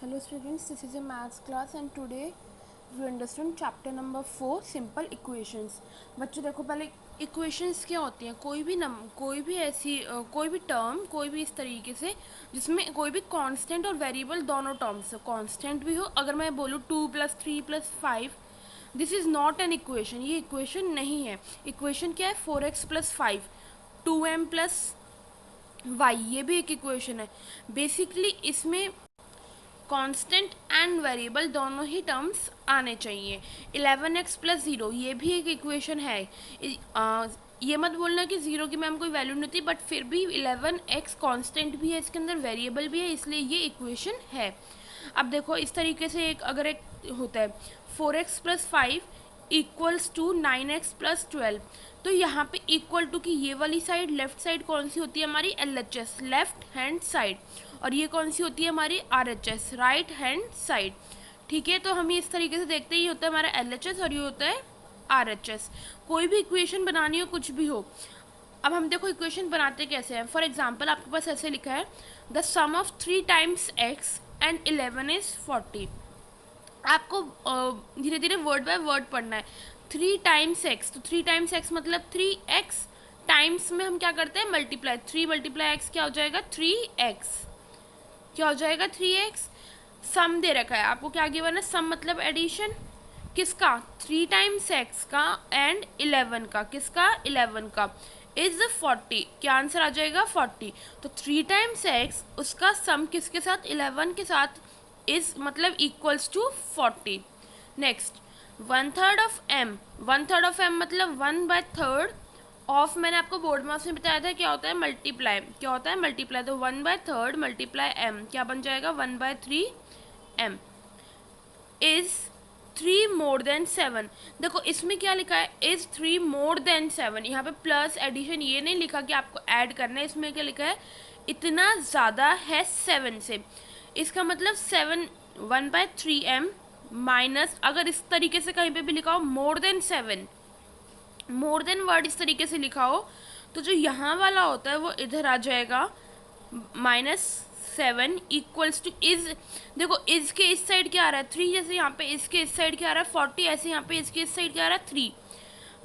Hello students, this is a maths class and today we understand chapter number 4 simple equations। बच्चों देखो पहले equations क्या होती हैं। कोई भी ऐसी कोई भी टर्म कोई भी इस तरीके से जिसमें कोई भी कांस्टेंट और वेरिएबल दोनों टर्म्स हो, कांस्टेंट भी हो। अगर मैं बोलूँ 2+3+5, this is not an equation, ये इक्वेशन नहीं है। इक्वेशन क्या है? 4x+5, 2m+y, ये भी एक इक्वेशन है। बेसिकली इसमें कांस्टेंट एंड वेरिएबल दोनों ही टर्म्स आने चाहिए। 11x+0, ये भी एक इक्वेशन है। ये मत बोलना कि ज़ीरो की मैम कोई वैल्यू नहीं थी, बट फिर भी 11x कांस्टेंट भी है, इसके अंदर वेरिएबल भी है, इसलिए ये इक्वेशन है। अब देखो इस तरीके से एक होता है 4x+5 इक्वल्स टू 9x+12, तो यहाँ पे इक्वल टू की ये वाली साइड लेफ्ट साइड कौन सी होती है? हमारी LHS, लेफ्ट हैंड साइड, और ये कौन सी होती है? हमारी RHS, राइट हैंड साइड। ठीक है, तो हम इस तरीके से देखते हैं, ये होता है हमारा LHS और ये होता है RHS। कोई भी इक्वेशन बनानी हो, कुछ भी हो। अब हम देखो इक्वेशन बनाते कैसे हैं। फॉर एग्जाम्पल आपके पास ऐसे लिखा है the sum of 3 times x and 11 is 40। आपको धीरे धीरे वर्ड बाय वर्ड पढ़ना है। 3 टाइम्स x, तो 3 टाइम्स x मतलब 3x, टाइम्स में हम क्या करते हैं? मल्टीप्लाई। 3 मल्टीप्लाई x क्या हो जाएगा? 3x। क्या हो जाएगा? 3x। सम दे रखा है आपको, क्या गिवन है? सम मतलब एडिशन। किसका? 3 टाइम्स x का एंड 11 का। किसका? 11 का। इज 40, क्या आंसर आ जाएगा? 40। तो 3 टाइम्स x, उसका सम किसके साथ? 11 के साथ, इज मतलब equals to 40। Next, 1/3 of m। 1/3 of m मतलब 1/3 ऑफ, मैंने आपको बोर्ड मार्क्स में बताया था क्या होता है? मल्टीप्लाई। क्या होता है? मल्टीप्लाई। तो 1/3 मल्टीप्लाई m क्या बन जाएगा? 1/3 m इज 3 मोर देन 7। देखो इसमें क्या लिखा है? Is 3 more than 7। यहाँ पे प्लस एडिशन ये नहीं लिखा कि आपको ऐड करना है। इसमें क्या लिखा है? इतना ज़्यादा है 7 से। इसका मतलब 7, 1/3m माइनस, अगर इस तरीके से कहीं पे भी लिखा हो more than 7, more than word इस तरीके से लिखा हो, तो जो यहाँ वाला होता है वो इधर आ जाएगा -7 इक्वल्स टू इज। देखो इज के इस साइड क्या आ रहा है? 3, जैसे यहाँ पे इज के इस साइड क्या आ रहा है? 40, ऐसे यहाँ पे इज के इस साइड क्या आ रहा है? 3।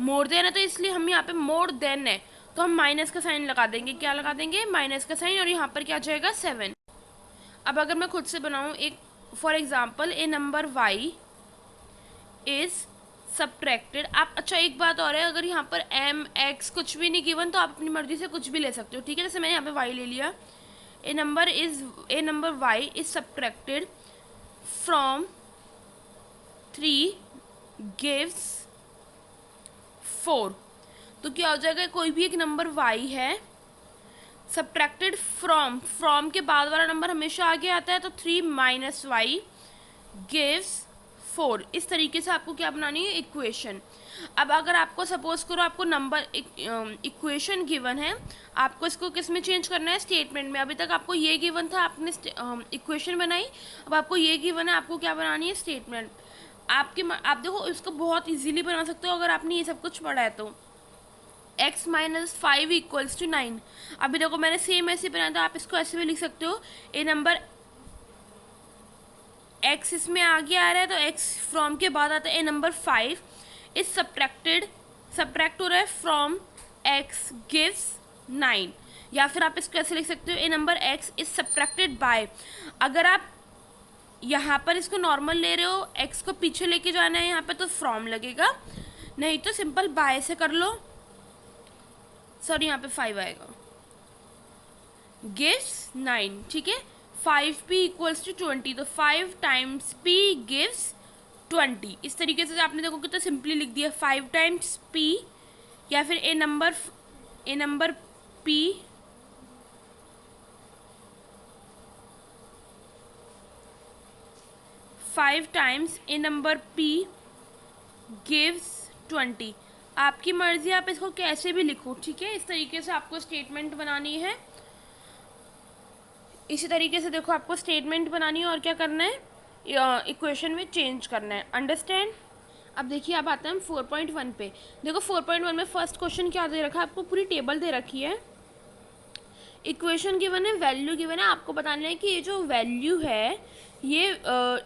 मोर देन है तो इसलिए हम यहाँ पे मोर देन है तो हम माइनस का साइन लगा देंगे। क्या लगा देंगे? माइनस का साइन, और यहाँ पर क्या आ जाएगा? 7। अब अगर मैं खुद से बनाऊँ एक, for example A number y is subtracted. आप, अच्छा एक बात और है, अगर यहाँ पर m x कुछ भी नहीं गिवन तो आप अपनी मर्जी से कुछ भी ले सकते हो। ठीक है, जैसे मैंने यहाँ पे y ले लिया। A number y is subtracted from 3 gives 4, तो क्या हो जाएगा? कोई भी एक नंबर y है, सब्ट्रैक्टेड फ्रॉम के बाद वाला नंबर हमेशा आगे आता है, तो 3 - y गिव्स 4। इस तरीके से आपको क्या बनानी है? इक्वेशन। अब अगर आपको सपोज करो आपको नंबर इक्वेशन गिवन है, आपको इसको किस में चेंज करना है? स्टेटमेंट में। अभी तक आपको ये गिवन था, आपने इक्वेशन बनाई, अब आपको ये गिवन है, आपको क्या बनानी है? स्टेटमेंट। आप देखो इसको बहुत इजीली बना सकते हो अगर आपने ये सब कुछ पढ़ा है तो। x - 5 equals to 9। अभी देखो मैंने सेम ऐसे बनाया था, आप इसको ऐसे भी लिख सकते हो। ए नंबर x इसमें आगे आ रहा है तो x फ्रॉम के बाद आता है। ए नंबर 5 इज सब्ट्रैक्ट हो रहा है फ्रॉम x गिव्स 9। या फिर आप इसको ऐसे लिख सकते हो, a number x is subtracted by. अगर आप यहाँ पर इसको नॉर्मल ले रहे हो, x को पीछे लेके जाना है यहाँ पे, तो फ्रॉम लगेगा, नहीं तो सिंपल बाय से कर लो। सॉरी, यहाँ पे 5 आएगा। गिव्स 9, ठीक है। 5p इक्वल्स टू 20, तो 5 टाइम्स p गिव्स 20। इस तरीके से आपने देखो कितना सिंपली लिख दिया, 5 टाइम्स p, या फिर ए नंबर p 5 टाइम्स ए नंबर p गिव्स 20। आपकी मर्जी, आप इसको कैसे भी लिखो। ठीक है, इस तरीके से आपको स्टेटमेंट बनानी है। इसी तरीके से देखो आपको स्टेटमेंट बनानी है और क्या करना है? इक्वेशन में चेंज करना है। अंडरस्टैंड? अब देखिए, अब आते हैं हम 4.1 पे। देखो 4.1 में फर्स्ट क्वेश्चन क्या दे रखा है? आपको पूरी टेबल दे रखी है, इक्वेशन गिवन है, वैल्यू गिवन है। आपको बताना है कि ये जो वैल्यू है ये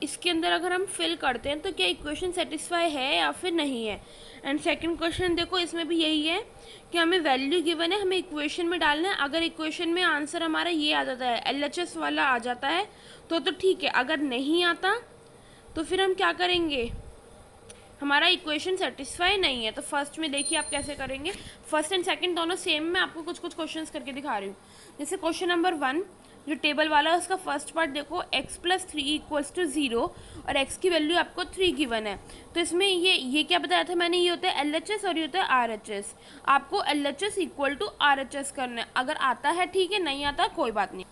इसके अंदर अगर हम फिल करते हैं तो क्या इक्वेशन सेटिस्फाई है या फिर नहीं है। एंड सेकंड क्वेश्चन देखो, इसमें भी यही है कि हमें वैल्यू गिवन है, हमें इक्वेशन में डालना है। अगर इक्वेशन में आंसर हमारा ये आ जाता है, LHS वाला आ जाता है तो ठीक है, अगर नहीं आता तो फिर हम क्या करेंगे, हमारा इक्वेशन सेटिस्फाई नहीं है। तो फर्स्ट में देखिए आप कैसे करेंगे, फर्स्ट एंड सेकंड दोनों सेम, मैं आपको कुछ कुछ क्वेश्चंस करके दिखा रही हूँ। जैसे क्वेश्चन नंबर 1 जो टेबल वाला है उसका फर्स्ट पार्ट देखो, x + 3 = 0 और x की वैल्यू आपको 3 गिवन है। तो इसमें ये क्या बताया था मैंने, ये होता है LHS और ये होता है RHS। आपको LHS = RHS करना है, अगर आता है ठीक है, नहीं आता कोई बात नहीं।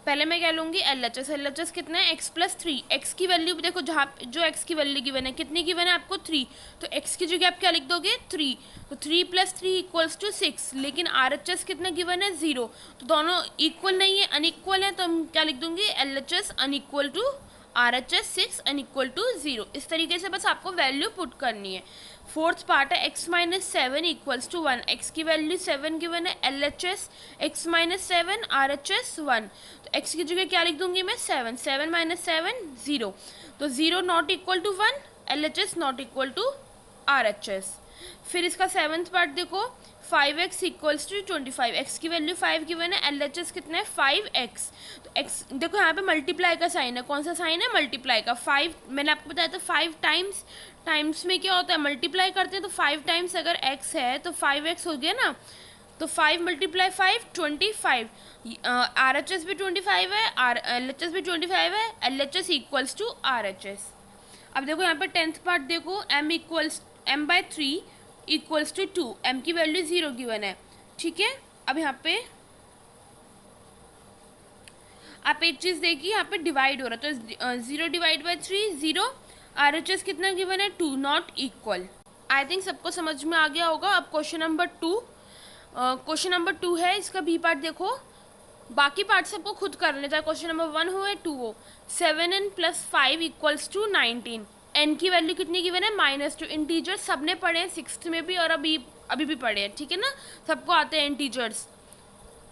पहले मैं क्या लूँगी, LHS कितना है, x + 3, x की वैल्यू देखो, जहाँ जो x की वैल्यू गिवन है कितनी गिवन है आपको 3, तो x की जगह आप क्या लिख दोगे 3, तो 3 + 3 = 6। लेकिन RHS कितना गिवन है 0, तो दोनों इक्वल नहीं है, अनइक्वल है, तो हम क्या लिख दूंगी LHS unequal to RHS 6 unequal to 0। इस तरीके से बस आपको वैल्यू पुट करनी है। फोर्थ पार्ट है x - 7 = 1, x की वैल्यू 7 गिवन है, LHS x - 7 RHS 1, तो x की जगह क्या लिख दूंगी मैं 7, 7 - 7 0, तो 0 not equal to 1, LHS not equal to RHS। फिर इसका सेवन्थ पार्ट देखो, 5x = 25, x की वैल्यू 5 गिवन है, LHS कितना है 5x, तो x देखो यहाँ पे मल्टीप्लाई का साइन है, कौन सा साइन है, मल्टीप्लाई का। 5 मैंने आपको बताया था 5 टाइम्स में क्या होता है, मल्टीप्लाई करते हैं, तो 5 टाइम्स अगर x है तो 5x हो गया ना, तो 5 × 5 25, RHS भी 25 है, LHS भी 25 है, LHS = RHS। अब देखो यहाँ पे 10th पार्ट देखो, m/3 = 2, m की वैल्यू 0 गिवन है, ठीक है। अब यहाँ पे आप एक चीज़ देखिए, यहाँ पे डिवाइड हो रहा है, तो 0 / 3 0, RHS कितना गिवन है 2, नॉट इक्वल। आई थिंक सबको समझ में आ गया होगा। अब क्वेश्चन नंबर 2 है, इसका बी पार्ट देखो, बाकी पार्ट सबको खुद कर लेना, चाहे क्वेश्चन नंबर 1 हो या 2 हो। 7n + 5 = 19, n की वैल्यू कितनी गिवन है -2। इंटीजर्स सबने पढ़े हैं 6th में भी और अभी भी पढ़े हैं, ठीक है ना, सबको आते हैं इंटीजर्स।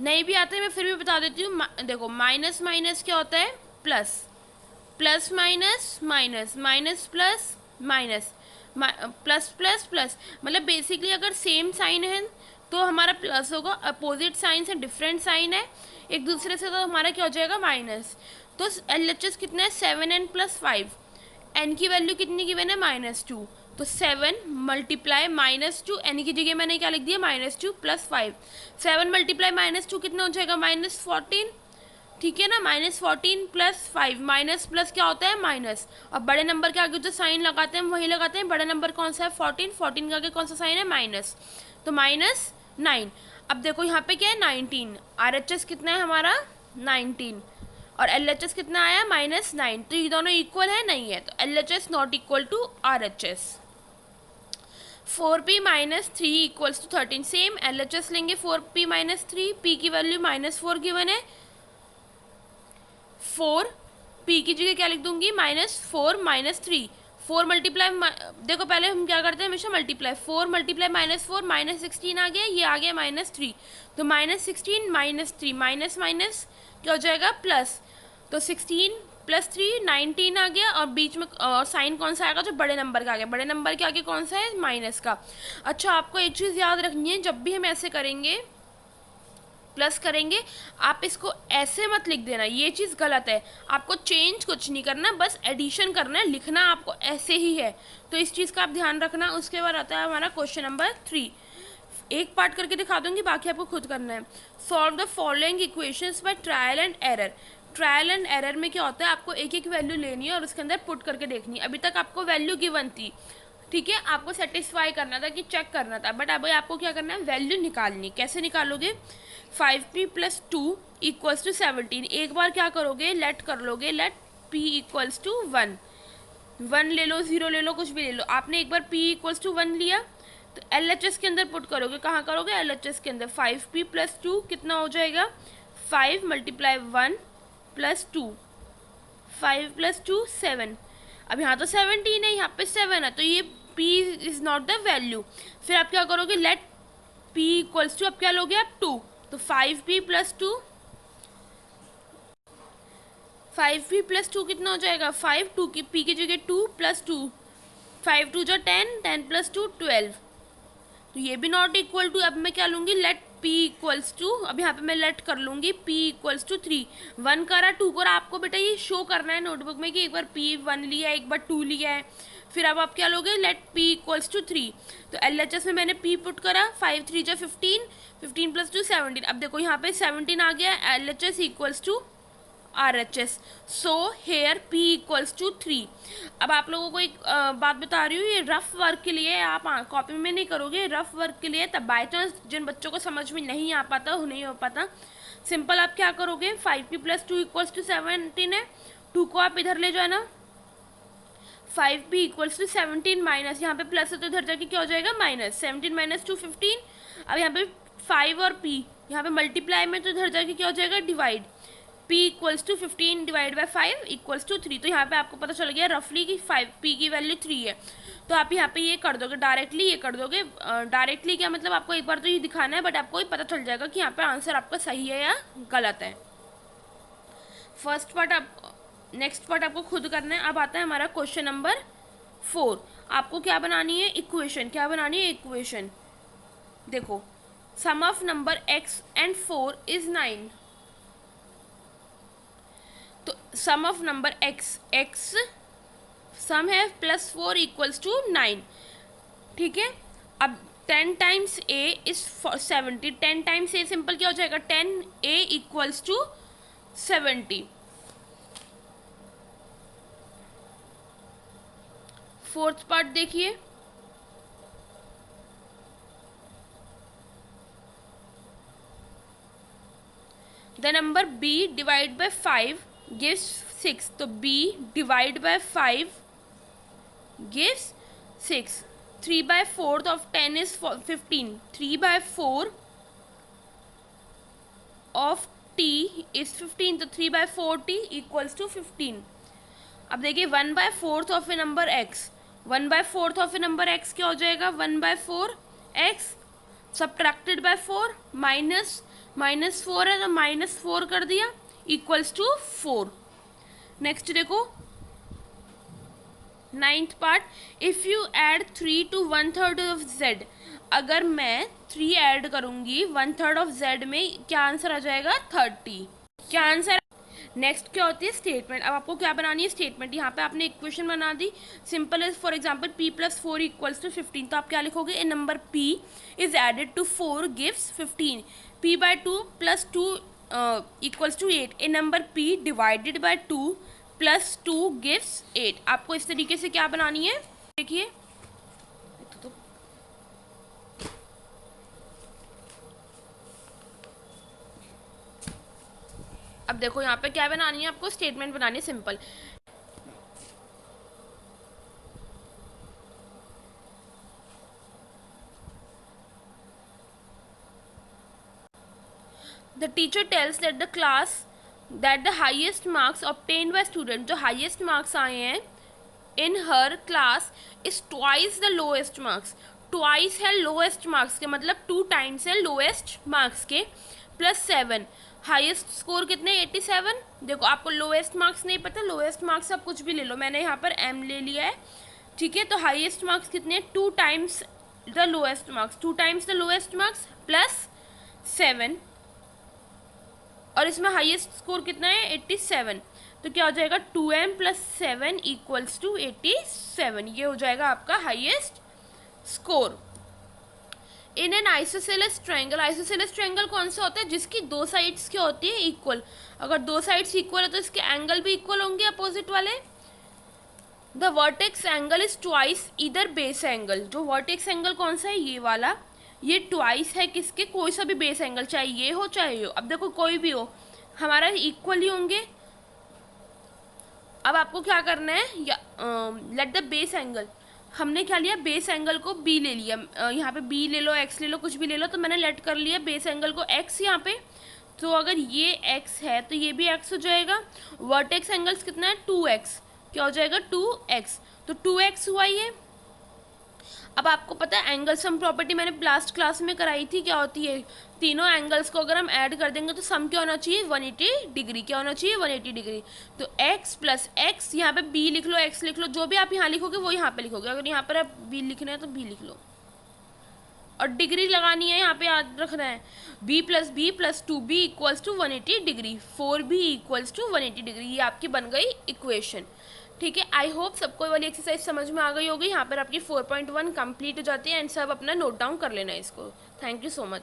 नहीं भी आते हैं मैं फिर भी बता देती हूँ। देखो माइनस माइनस क्या होता है plus, plus minus minus, minus plus minus, plus plus plus, मतलब बेसिकली अगर सेम साइन है तो हमारा प्लस होगा, अपोजिट साइन से डिफरेंट साइन है एक दूसरे से, तो हमारा क्या हो जाएगा माइनस। तो LHS कितना है 7n + 5, n की वैल्यू कितनी गिवन है -2, तो 7 × -2, n की जगह मैंने क्या लिख दिया -2 + 5, 7 × -2 कितना हो जाएगा -14, ठीक है ना, -14 + 5, माइनस प्लस क्या होता है माइनस, और बड़े नंबर के आगे जो साइन लगाते हैं वही लगाते हैं। बड़ा नंबर कौन सा है 14, 14 के आगे कौन सा साइन है माइनस, तो -9। अब देखो यहाँ पे क्या है 19, RHS कितना है हमारा 19 और LHS कितना आया -9, तो ये दोनों इक्वल है नहीं है, तो LHS not equal to RHS। 4p - 3 = 13, same LHS लेंगे 4p - 3, p की वैल्यू -4 गिवन है, 4 p की जगह क्या लिख दूंगी -4 - 3, 4 मल्टीप्लाई, देखो पहले हम क्या करते हैं हमेशा मल्टीप्लाई, 4 × -4 -16 आ गया, ये आ गया -3, तो -16 -3 माइनस माइनस क्या हो जाएगा प्लस, तो 16 + 3 19 आ गया, और बीच में साइन कौन सा आएगा जो बड़े नंबर का आ गया, बड़े नंबर के आगे कौन सा है माइनस का। अच्छा आपको एक चीज़ याद रखनी है, जब भी हम ऐसे करेंगे प्लस करेंगे, आप इसको ऐसे मत लिख देना, ये चीज़ गलत है, आपको चेंज कुछ नहीं करना, बस एडिशन करना है, लिखना आपको ऐसे ही है, तो इस चीज़ का आप ध्यान रखना। उसके बाद आता है हमारा क्वेश्चन नंबर 3, एक पार्ट करके दिखा दूंगी, बाकी आपको खुद करना है। Solve the following equations by trial and error. Trial and error में क्या होता है, आपको एक एक वैल्यू लेनी है और उसके अंदर पुट करके देखनी है। अभी तक आपको वैल्यू गिवन थी, ठीक है, आपको सेटिस्फाई करना था कि चेक करना था, बट अभी आपको क्या करना है वैल्यू निकालनी। कैसे निकालोगे, 5p + 2 = 17, एक बार क्या करोगे लेट कर लोगे, लेट p = 1, 1 ले लो 0 ले लो कुछ भी ले लो, आपने एक बार p = 1 लिया, तो LHS के अंदर पुट करोगे, कहाँ करोगे LHS के अंदर, 5p + 2 कितना हो जाएगा 5 × 1 + 2, 5 + 2 7, अब यहाँ तो 17 है, यहाँ पे 7 है, तो ये p is not the value. फिर आप क्या करोगे लेट p = अब क्या लोगे आप 2, तो 5p + 2, 5p प्लस 2 कितना हो जाएगा 5, 2 की p की जगह 2 प्लस 2, 5 2 जो 10, 10 प्लस 2 12। तो ये भी नॉट इक्वल टू, अब मैं क्या लूँगी लेट p इक्वल्स टू, अब यहाँ पे मैं लेट कर लूँगी p इक्वल्स टू 3। 1 करा 2 करा, आपको बेटा ये शो करना है नोटबुक में कि एक बार p 1 लिया है एक बार 2 लिया है। फिर अब आप क्या लोगे लेट p इक्वल्स टू 3। तो LHS में मैंने p पुट करा, 5 3 जो 15, 15 प्लस 2 17। अब देखो यहाँ पे 17 आ गया, LHS equals to RHS। So here P equals to 3। अब आप लोगों को एक बात बता रही हूँ, ये रफ वर्क के लिए आप कॉपी में नहीं करोगे, रफ वर्क के लिए। तब बाई चांस जिन बच्चों को समझ में नहीं आ पाता, नहीं हो पाता, सिंपल आप क्या करोगे 5p प्लस 2 इक्वल्स टू 17 है, 2 को आप इधर ले जाओ ना, 5p इक्वल्स टू 17 माइनस, यहाँ पे प्लस है तो इधर जाके क्या हो जाएगा माइनस, 17 माइनस 2 15। अब यहाँ पे 5 और p यहाँ पे मल्टीप्लाई में तो इधर जाके क्या हो जाएगा divide, p equals to 15 divide by 5 equals to 3। तो यहाँ पे आपको पता चल गया रफली कि 5p की वैल्यू 3 है। तो आप यहाँ पे ये कर दोगे डायरेक्टली, ये कर दोगे डायरेक्टली, क्या मतलब आपको एक बार तो ये दिखाना है बट आपको ये पता चल जाएगा कि यहाँ पे आंसर आपका सही है या गलत है। फर्स्ट पार्ट आप, नेक्स्ट पार्ट आपको खुद करना है। अब आता है हमारा क्वेश्चन नंबर 4। आपको क्या बनानी है इक्वेशन, क्या बनानी है इक्वेशन। देखो sum of number x and 4 is 9। तो sum of number x sum है प्लस 4 इक्वल्स टू 9, ठीक है। अब 10 times a is 70, 10 times a simple क्या हो जाएगा 10a equals to 70। Fourth part देखिए, the number b divide by 5 gives 6। तो b divide by 5 gives 6। 3 by 4th of 10 is 15। 3 by 4 of t is 15। तो 3 by 4t equals to 15। अब देखिए 1 by 4th of a number x, 1 by 4th of a number x क्या हो जाएगा 1 by 4 x subtracted by 4 minus 4 है तो -4 कर दिया इक्वल्स टू 4। नेक्स्ट देखो 9th part, if you add 3 to 1/3 of z। अगर मैं 3 ऐड करूंगी 1/3 ऑफ z में क्या आंसर आ जाएगा 30। क्या आंसर। नेक्स्ट क्या होती है स्टेटमेंट। अब आपको क्या बनानी है स्टेटमेंट। यहाँ पे आपने इक्वेशन बना दी, simple is for example p plus 4 equals to 15। तो आप क्या लिखोगे, a number p is added to 4 gives 15। p by 2 plus 2 equals to 8। A number p divided by 2 plus 2 gives 8। आपको इस तरीके से क्या बनानी है देखिए। अब देखो यहाँ पे क्या बनानी है आपको, स्टेटमेंट बनानी है simple. The teacher tells that the class that the highest marks obtained by student. जो हाईएस्ट मार्क्स आए हैं in her class is twice the lowest marks. Twice है लोएस्ट मार्क्स के, मतलब 2 टाइम्स है लोएस्ट मार्क्स के, प्लस 7। हाईएस्ट स्कोर कितने 87। देखो आपको लोएस्ट मार्क्स नहीं पता, लोएस्ट मार्क्स आप कुछ भी ले लो, मैंने यहाँ पर m ले लिया है, ठीक है। तो हाईएस्ट मार्क्स कितने 2 times the lowest marks, 2 times the lowest marks plus 7। और इसमें हाईएस्ट स्कोर कितना है 87। तो क्या हो जाएगा 2m प्लस 7 इक्वल्स टू 87। ये हो जाएगा आपका highest score. In an isosceles triangle, isosceles triangle कौन सा होता है जिसकी 2 साइड्स क्या होती है इक्वल। अगर 2 साइड्स इक्वल है तो इसके एंगल भी इक्वल होंगे अपोजिट वाले। The vertex angle is twice इधर बेस एंगल। जो वर्टेक्स एंगल कौन सा है ये वाला, ये ट्वाइस है किसके, कोई सा भी बेस एंगल, चाहे ये हो चाहे ये हो। अब देखो कोई भी हो हमारा इक्वल ही होंगे। अब आपको क्या करना है, लेट द बेस एंगल, हमने क्या लिया बेस एंगल को b ले लिया, यहाँ पे b ले लो x ले लो कुछ भी ले लो, तो मैंने लेट कर लिया बेस एंगल को x यहाँ पे। तो अगर ये x है तो ये भी x हो जाएगा। वर्टेक्स एंगल्स कितना है 2x, क्या हो जाएगा 2x। तो 2x हुआ ये, अब आपको पता है एंगल सम प्रॉपर्टी मैंने लास्ट क्लास में कराई थी, क्या होती है, तीनों एंगल्स को अगर हम ऐड कर देंगे तो सम क्या होना चाहिए, 180 डिग्री। क्या होना चाहिए, 180 डिग्री। तो x प्लस एक्स, यहाँ पे b लिख लो, x लिख लो, जो भी आप यहाँ लिखोगे वो यहाँ पे लिखोगे। अगर यहाँ पर आप b लिखना है तो b लिख लो, और डिग्री लगानी है यहाँ पे, याद रखना है b plus B plus 2b equals to 180 degree, 4b equals to 180 degree. ये आपकी बन गई इक्वेशन। ठीक है, आई होप सबको वाली एक्सरसाइज समझ में आ गई होगी। यहाँ पर आपकी 4.1 कंप्लीट हो जाती है एंड सब अपना नोट डाउन कर लेना है इसको। Thank you so much.